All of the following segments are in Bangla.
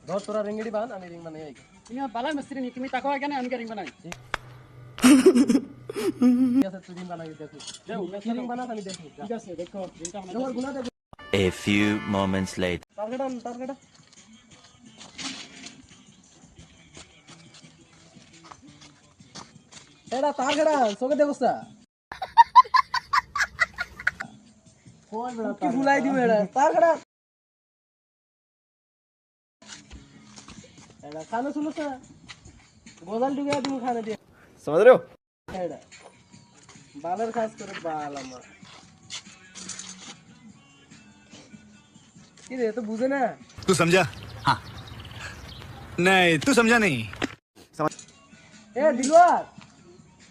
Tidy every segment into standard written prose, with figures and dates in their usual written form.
ধর তোরা রিংগিডি বান আমি রিং বানাই তুমি বালা মিস্ত্রি নি তুমি তাকো কেন আমি রিং বানাই ঠিক আছে তুই রিং বানাই দেখো কি রিং বানাস আমি দেখো ঠিক আছে দেখো রিংটা বানাই তোমার গুনা দেখো A few moments later. Target এডা টার্গেট চোখে দেখছ কোন বড় কি ভুলাই দিও এডা টার্গেট এডা খানা শুনছ গোজাল ঢুকে দিমু খানা দিয়ে समझ रहे हो এডা বালের খাস করে বাল আমার কি রে তো বুঝে না तू समझा हाँ नहीं तू समझा नहीं এ দিলওয়ার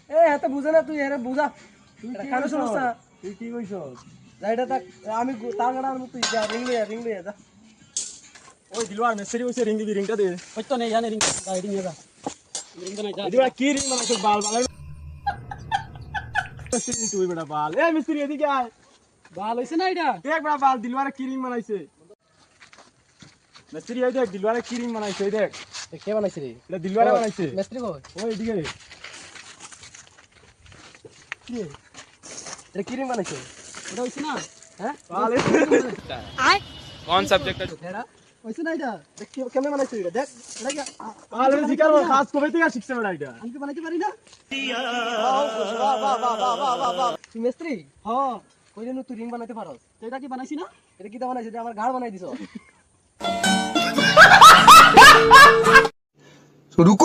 এ এত বুঝে না তুই এরে বুঝা খানা শুনছ তুই কি কইছ যাইটা তাক আমি টার্গেট আনবো তুই যা রিং লইয়া যা ওই দিলওয়ার মিস্ত্রি কইছে রিং দিবি রিংটা দে হইতো নেই জানে রিং রিং যা রিং বানাই যা দিলওয়ার কি রিং বানাইছ বাল বাল মিস্ত্রি তুই বড় বাল এ মিস্ত্রি এদিকে আয় বাল হইছে না এটা দেখ বড় বাল দিলওয়ার কি রিং বানাইছে মিস্ত্রি এই দেখ দিলওয়ার কি রিং বানাইছে এই দেখ কে বানাইছিস রে এটা দিলওয়ার বানাইছে মিস্ত্রি কই ওই এদিকে কি রে কি রিং বানাইছে এটা হইছে না হ্যাঁ বাল कौन सब्जेक्ट এডা হইছে না এটা দেখ কেমনে বানাইছিস এটা দেখ এটা কি বাল জিকার কাজ কবে থেকে শিখছে বড় এটা আমি কি বানাইতে পারি না তুই মিস্ত্রি হ্যাঁ কই যেন তুই রিং বানাইতে পারস এটা কি বানাইছি না এটা কি দা বানাইছিস আমার ঘাড় বানাই দিছ रुको